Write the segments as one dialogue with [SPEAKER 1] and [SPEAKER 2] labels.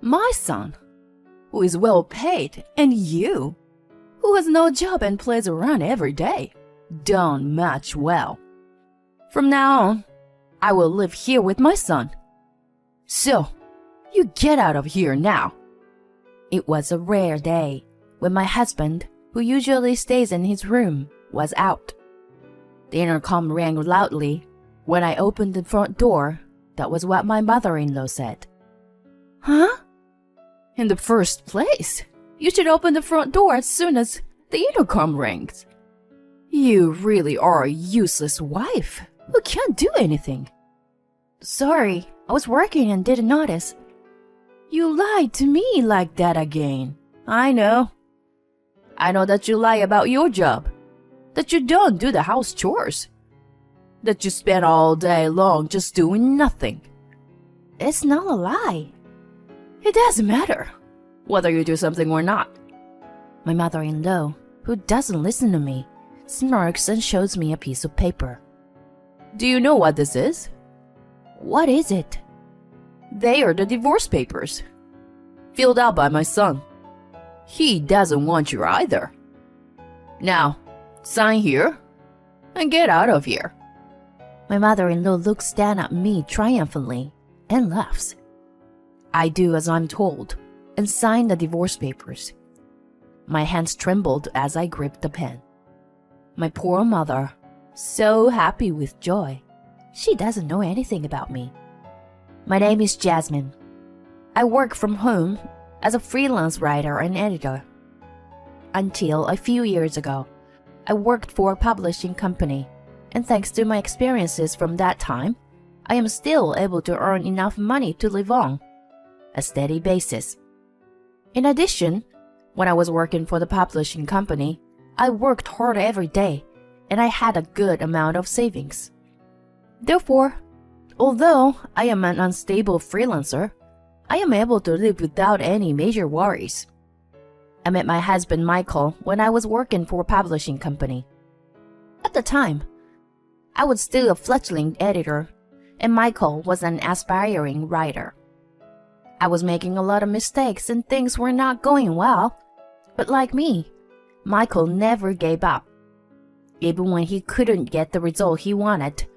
[SPEAKER 1] My son, who is well paid, and you, who has no job and plays around every day, don't match well. From now on, I will live here with my son. So, you get out of here now." It was a rare day when my husband, who usually stays in his room, was out. The intercom rang loudly. When I opened the front door, that was what my mother-in-law said. "Huh? In the first place, you should open the front door as soon as the intercom rings. You really are a useless wife who can't do anything." "Sorry, I was working and didn't notice." "You lied to me like that again. I know. I know that you lie about your job, that you don't do the house chores, that you spend all day long just doing nothing." "It's not a lie." "It doesn't matter whether you do something or not." My mother-in-law, who doesn't listen to me, smirks and shows me a piece of paper. "Do you know what this is?" "What is it?" "They are the divorce papers, filled out by my son. He doesn't want you either. Now, sign here and get out of here." My mother-in-law looks down at me triumphantly and laughs. I do as I'm told and sign the divorce papers. My hands trembled as I gripped the pen. My poor mother, so happy with joy. She doesn't know anything about me. My name is Jasmine. I work from home as a freelance writer and editor. Until a few years ago, I worked for a publishing company, and thanks to my experiences from that time, I am still able to earn enough money to live on a steady basis. In addition, when I was working for the publishing company, I worked hard every day, and I had a good amount of savings. Therefore, although I am an unstable freelancer, I am able to live without any major worries. I met my husband Michael when I was working for a publishing company. At the time, I was still a fledgling editor, and Michael was an aspiring writer. I was making a lot of mistakes and things were not going well, but like me, Michael never gave up, even when he couldn't get the result he wanted,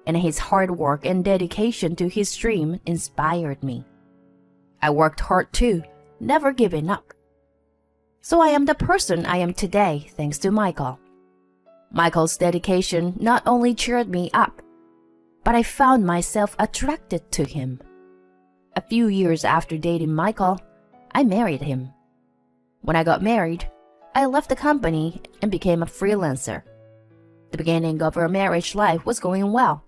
[SPEAKER 1] and his hard work and dedication to his dream inspired me. I worked hard too, never giving up. So I am the person I am today thanks to Michael. Michael's dedication not only cheered me up, but I found myself attracted to him. A few years after dating Michael, I married him. When I got married, I left the company and became a freelancer. The beginning of our marriage life was going well.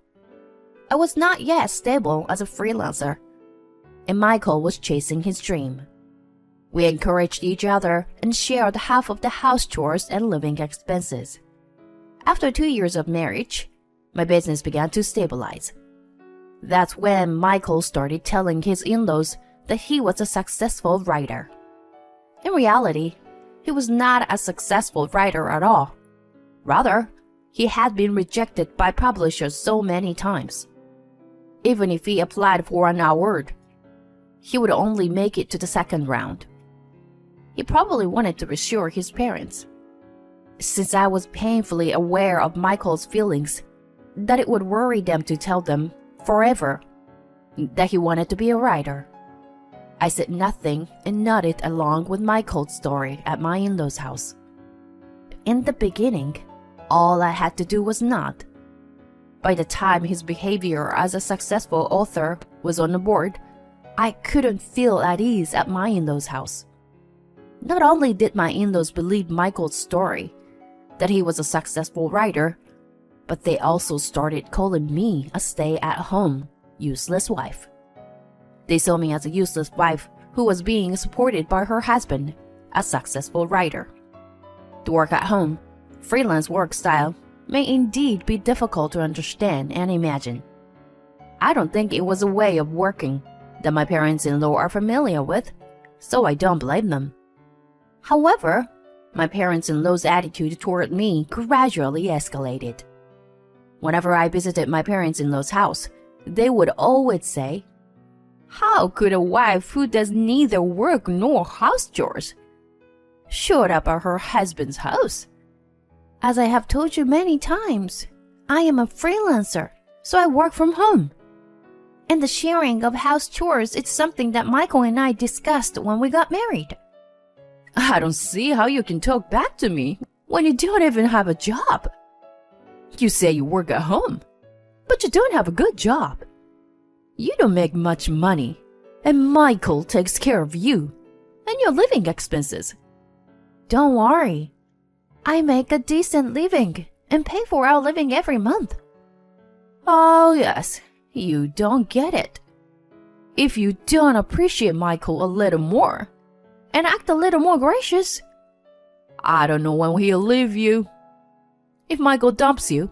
[SPEAKER 1] I was not yet stable as a freelancer, and Michael was chasing his dream. We encouraged each other and shared half of the house chores and living expenses. After 2 years of marriage, my business began to stabilize. That's when Michael started telling his in-laws that he was a successful writer. In reality, he was not a successful writer at all. Rather, he had been rejected by publishers so many times. Even if he applied for an award, he would only make it to the second round. He probably wanted to reassure his parents. Since I was painfully aware of Michael's feelings, that it would worry them to tell them forever that he wanted to be a writer, I said nothing and nodded along with Michael's story at my in-laws' house. In the beginning, all I had to do was nod. By the time his behavior as a successful author was on the board, I couldn't feel at ease at my in-laws' house. Not only did my in-laws believe Michael's story, that he was a successful writer, but they also started calling me a stay-at-home, useless wife. They saw me as a useless wife who was being supported by her husband, a successful writer. To work at home, freelance work style, may indeed be difficult to understand and imagine. I don't think it was a way of working that my parents-in-law are familiar with, so I don't blame them. However, my parents-in-law's attitude toward me gradually escalated. Whenever I visited my parents-in-law's house, they would always say, How could a wife who does neither work nor house chores show up at her husband's house? As I have told you many times, I am a freelancer, so I work from home. And the sharing of house chores is something that Michael and I discussed when we got married. I don't see how you can talk back to me when you don't even have a job. You say you work at home, but you don't have a good job. You don't make much money, and Michael takes care of you and your living expenses. Don't worry. I make a decent living and pay for our living every month. Oh yes, you don't get it. If you don't appreciate Michael a little more and act a little more gracious, I don't know when he'll leave you. If Michael dumps you,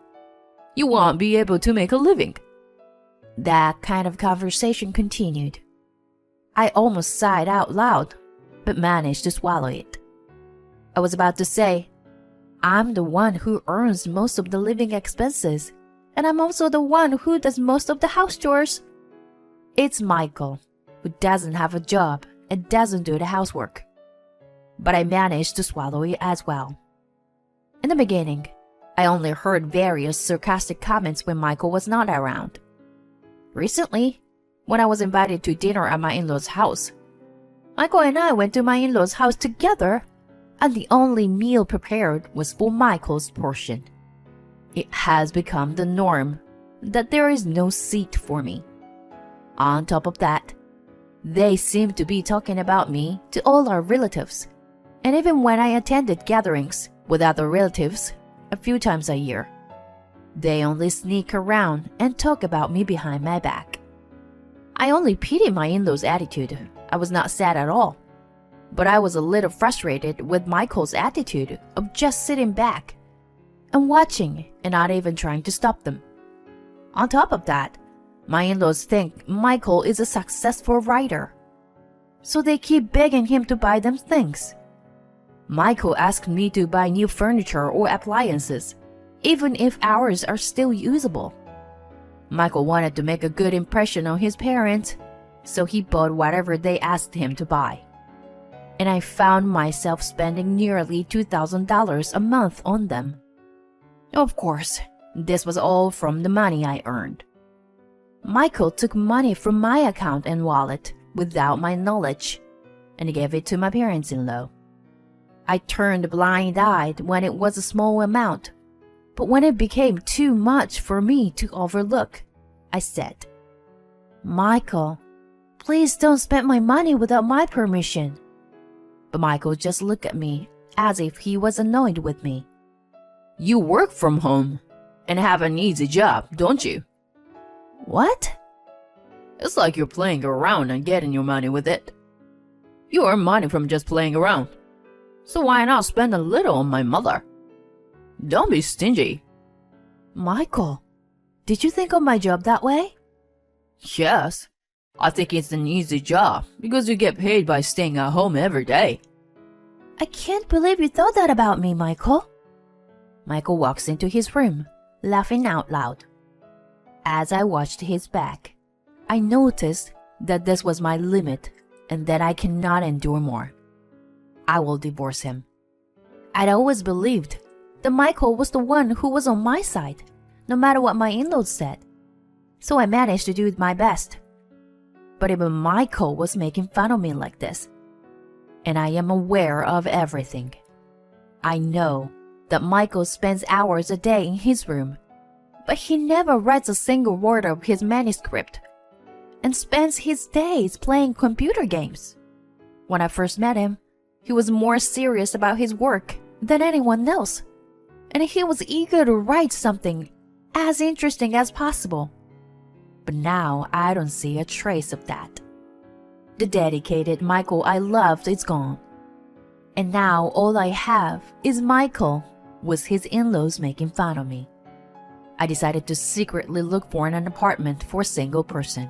[SPEAKER 1] you won't be able to make a living. That kind of conversation continued. I almost sighed out loud, but managed to swallow it. I was about to say, I'm the one who earns most of the living expenses, and I'm also the one who does most of the house chores. It's Michael, who doesn't have a job and doesn't do the housework. But I managed to swallow it as well. In the beginning, I only heard various sarcastic comments when Michael was not around. Recently, when I was invited to dinner at my in-laws' house, Michael and I went to my in-laws' house together, and the only meal prepared was for Michael's portion. It has become the norm that there is no seat for me. On top of that, they seem to be talking about me to all our relatives, and even when I attended gatherings with other relatives a few times a year, they only sneak around and talk about me behind my back. I only pity my in-laws' attitude. I was not sad at all, but I was a little frustrated with Michael's attitude of just sitting back and watching and not even trying to stop them. On top of that, my in-laws think Michael is a successful writer, so they keep begging him to buy them things. Michael asked me to buy new furniture or appliances, even if ours are still usable. Michael wanted to make a good impression on his parents, so he bought whatever they asked him to buy. And I found myself spending nearly $2,000 a month on them. Of course, this was all from the money I earned. Michael took money from my account and wallet without my knowledge and gave it to my parents-in-law. I turned blind-eyed when it was a small amount, but when it became too much for me to overlook, I said, "Michael, please don't spend my money without my permission." But Michael just looked at me as if he was annoyed with me. "You work from home and have an easy job, don't you?" "What?" "It's like you're playing around and getting your money with it. You earn money from just playing around, so why not spend a little on my mother? Don't be stingy." "Michael, did you think of my job that way?" "Yes, I think it's an easy job because you get paid by staying at home every day." "I can't believe you thought that about me, Michael." Michael walks into his room, laughing out loud. As I watched his back, I noticed that this was my limit and that I cannot endure more. I will divorce him. I'd always believed that Michael was the one who was on my side, no matter what my in-laws said. So I managed to do my best. But even Michael was making fun of me like this. And I am aware of everything. I know that Michael spends hours a day in his room, but he never writes a single word of his manuscript and spends his days playing computer games. When I first met him, he was more serious about his work than anyone else, and he was eager to write something as interesting as possible. But now I don't see a trace of that. The dedicated Michael I loved is gone. And now all I have is Michael with his in-laws making fun of me. I decided to secretly look for an apartment for a single person.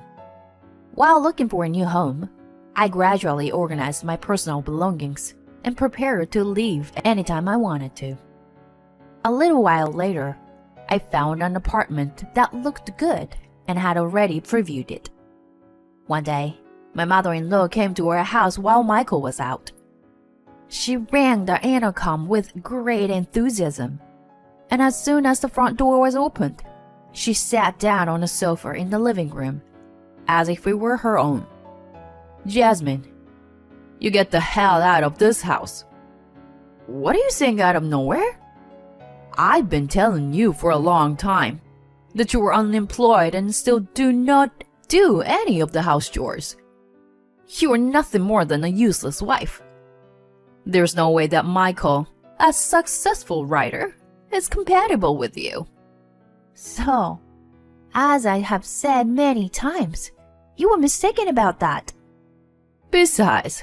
[SPEAKER 1] While looking for a new home, I gradually organized my personal belongings and prepared to leave anytime I wanted to. A little while later, I found an apartment that looked good and had already previewed it. One day, My mother-in-law came to our house while Michael was out. She rang the intercom with great enthusiasm, and as soon as the front door was opened, she sat down on a sofa in the living room, as if it were her own. "Jasmine, you get the hell out of this house." "What are you saying out of nowhere? I've been telling you for a long time that you were unemployed and still do not do any of the house chores. You are nothing more than a useless wife. There's no way that Michael, a successful writer, is compatible with you."
[SPEAKER 2] So, as I have said many times, you were mistaken about that.
[SPEAKER 1] "Besides,"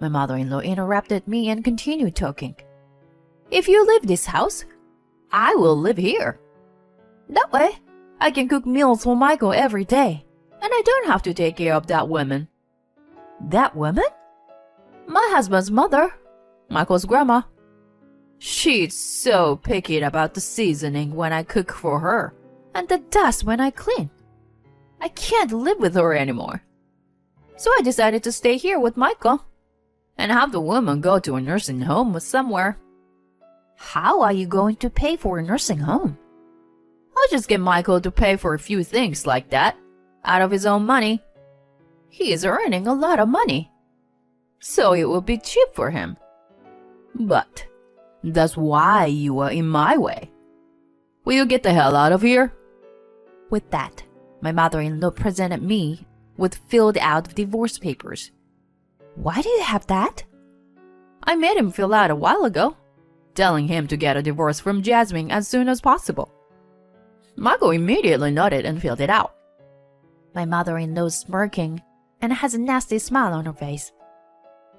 [SPEAKER 1] my mother-in-law interrupted me and continued talking, "if you leave this house, I will live here. That way, I can cook meals for Michael every day, and I don't have to take care of that woman." "That woman?" "My husband's mother, Michael's grandma. She's so picky about the seasoning when I cook for her, and the dust when I clean. I can't live with her anymore. So I decided to stay here with Michael and have the woman go to a nursing home somewhere."
[SPEAKER 2] How are you going to pay for a nursing home?
[SPEAKER 1] "I'll just get Michael to pay for a few things like that out of his own money. He is earning a lot of money, so it will be cheap for him. But that's why you are in my way. Will you get the hell out of here?"
[SPEAKER 2] With that, my mother-in-law presented me with filled-out divorce papers. "Why do you have that?"
[SPEAKER 1] "I made him fill out a while ago, telling him to get a divorce from Jasmine as soon as possible." Michael immediately nodded and filled it out.
[SPEAKER 2] My mother-in-law is smirking and has a nasty smile on her face.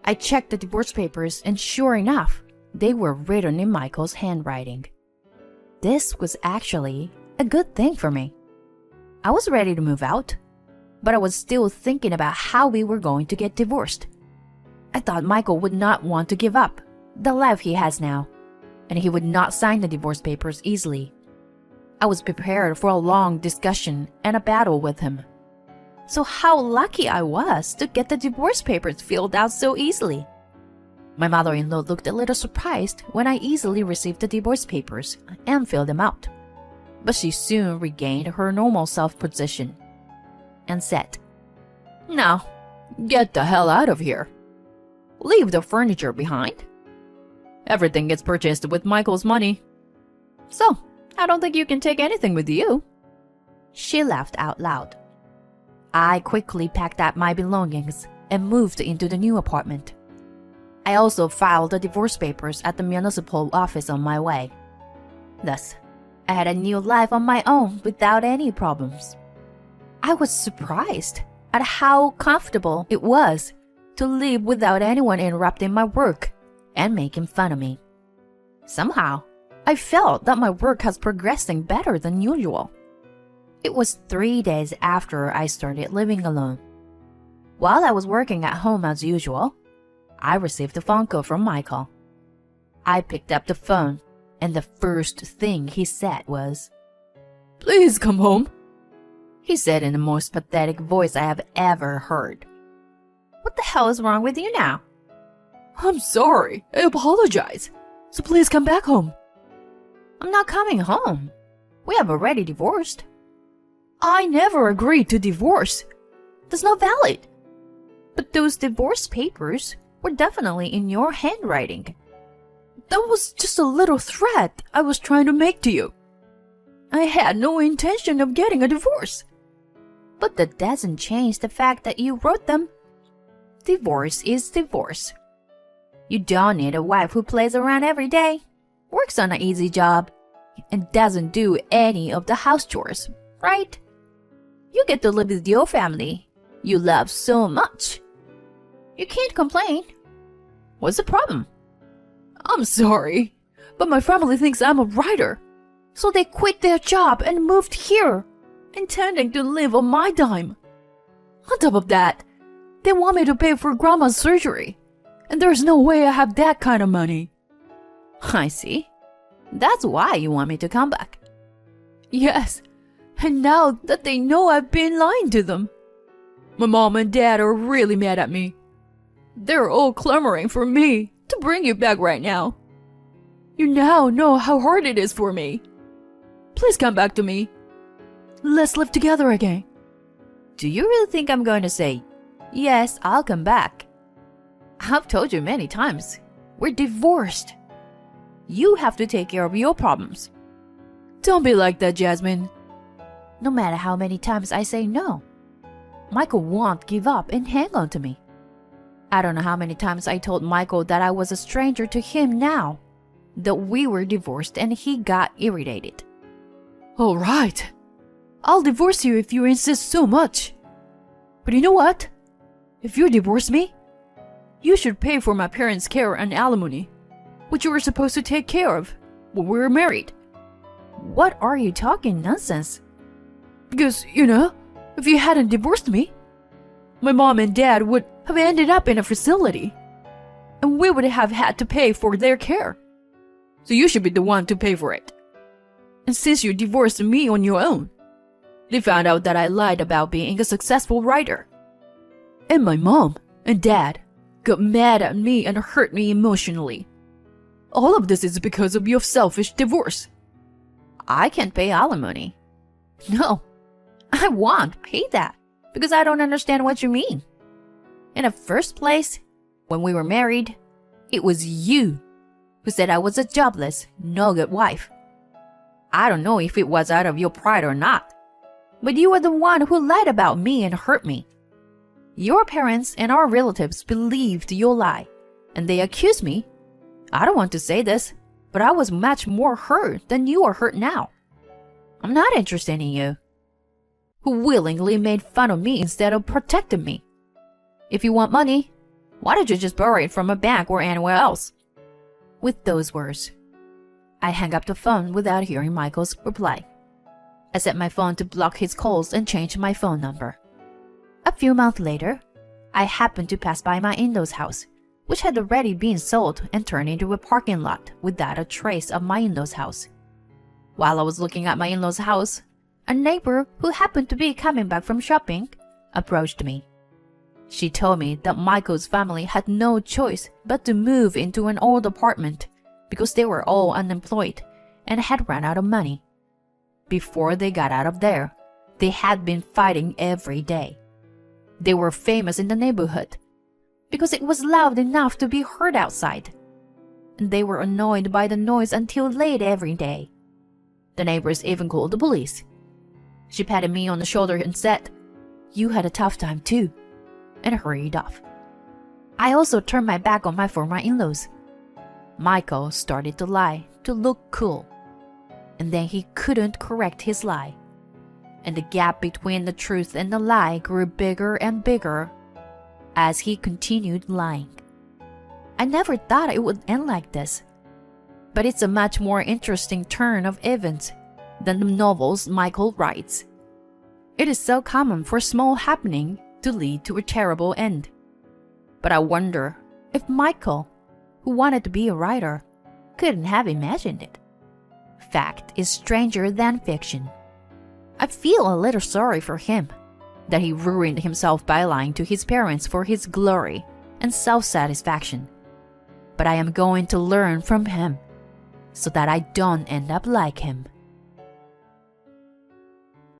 [SPEAKER 2] I checked the divorce papers, and sure enough, they were written in Michael's handwriting. This was actually a good thing for me. I was ready to move out, but I was still thinking about how we were going to get divorced. I thought Michael would not want to give up the life he has now, and he would not sign the divorce papers easily. I was prepared for a long discussion and a battle with him. So how lucky I was to get the divorce papers filled out so easily. My mother-in-law looked a little surprised when I easily received the divorce papers and filled them out. But she soon regained her normal self-possession and said,
[SPEAKER 1] "Now, get the hell out of here. Leave the furniture behind. Everything gets purchased with Michael's money. So, I don't think you can take anything with you."
[SPEAKER 2] She laughed out loud. I quickly packed up my belongings and moved into the new apartment. I also filed the divorce papers at the municipal office on my way. Thus, I had a new life on my own without any problems. I was surprised at how comfortable it was to live without anyone interrupting my work and making fun of me. Somehow, I felt that my work was progressing better than usual. It was 3 days after I started living alone. While I was working at home as usual, I received a phone call from Michael. I picked up the phone, and the first thing he said was,
[SPEAKER 1] "Please come home,"
[SPEAKER 2] he said in the most pathetic voice I have ever heard. "What the hell is wrong with you now?"
[SPEAKER 1] "I'm sorry. I apologize. So please come back home."
[SPEAKER 2] "I'm not coming home. We have already divorced."
[SPEAKER 1] "I never agreed to divorce.
[SPEAKER 2] That's not valid." "But those divorce papers were definitely in your handwriting."
[SPEAKER 1] "That was just a little threat I was trying to make to you. I had no intention of getting a divorce."
[SPEAKER 2] "But that doesn't change the fact that you wrote them. Divorce is divorce. You don't need a wife who plays around every day, works on an easy job, and doesn't do any of the house chores, right? You get to live with your family you love so much. You can't complain. What's the problem?"
[SPEAKER 1] "I'm sorry, but my family thinks I'm a writer, so they quit their job and moved here, intending to live on my dime. On top of that, they want me to pay for Grandma's surgery, and there's no way I have that kind of money."
[SPEAKER 2] "I see. That's why you want me to come back."
[SPEAKER 1] "Yes, and now that they know I've been lying to them." My mom and dad are really mad at me. They're all clamoring for me to bring you back right now. You now know how hard it is for me. Please come back to me. Let's live together again.
[SPEAKER 2] Do you really think I'm going to say, yes, I'll come back? I've told you many times, we're divorced. You have to take care of your problems.
[SPEAKER 1] Don't be like that, Jasmine.
[SPEAKER 2] No matter how many times I say no, Michael won't give up and hang on to me. I don't know how many times I told Michael that I was a stranger to him now, that we were divorced, and he got irritated.
[SPEAKER 1] All right. I'll divorce you if you insist so much. But you know what? If you divorce me, you should pay for my parents' care and alimony, which you were supposed to take care of when we were married.
[SPEAKER 2] What are you talking nonsense?
[SPEAKER 1] Because, if you hadn't divorced me, my mom and dad would have ended up in a facility, and we would have had to pay for their care. So you should be the one to pay for it. And since you divorced me on your own, they found out that I lied about being a successful writer. And my mom and dad got mad at me and hurt me emotionally. All of this is because of your selfish divorce.
[SPEAKER 2] I can't pay alimony. No, I won't pay that because I don't understand what you mean. In the first place, when we were married, it was you who said I was a jobless, no good wife. I don't know if it was out of your pride or not, but you were the one who lied about me and hurt me. Your parents and our relatives believed your lie, and they accused me. I don't want to say this, but I was much more hurt than you are hurt now. I'm not interested in you, who willingly made fun of me instead of protecting me. If you want money, why don't you just borrow it from a bank or anywhere else? With those words, I hung up the phone without hearing Michael's reply. I set my phone to block his calls and changed my phone number. A few months later, I happened to pass by my in-laws' house, which had already been sold and turned into a parking lot without a trace of my in-laws' house. While I was looking at my in-laws' house, a neighbor who happened to be coming back from shopping approached me. She told me that Michael's family had no choice but to move into an old apartment because they were all unemployed and had run out of money. Before they got out of there, they had been fighting every day. They were famous in the neighborhood because it was loud enough to be heard outside, and they were annoyed by the noise until late every day. The neighbors even called the police. She patted me on the shoulder and said, "You had a tough time too," and hurried off. I also turned my back on my former in-laws. Michael started to lie to look cool, and then he couldn't correct his lie, and the gap between the truth and the lie grew bigger and bigger as he continued lying. I never thought it would end like this, but it's a much more interesting turn of events than the novels Michael writes. It is so common for a small happening to lead to a terrible end. But I wonder if Michael, who wanted to be a writer, couldn't have imagined it. Fact is stranger than fiction. I feel a little sorry for him, that he ruined himself by lying to his parents for his glory and self-satisfaction. But I am going to learn from him, so that I don't end up like him.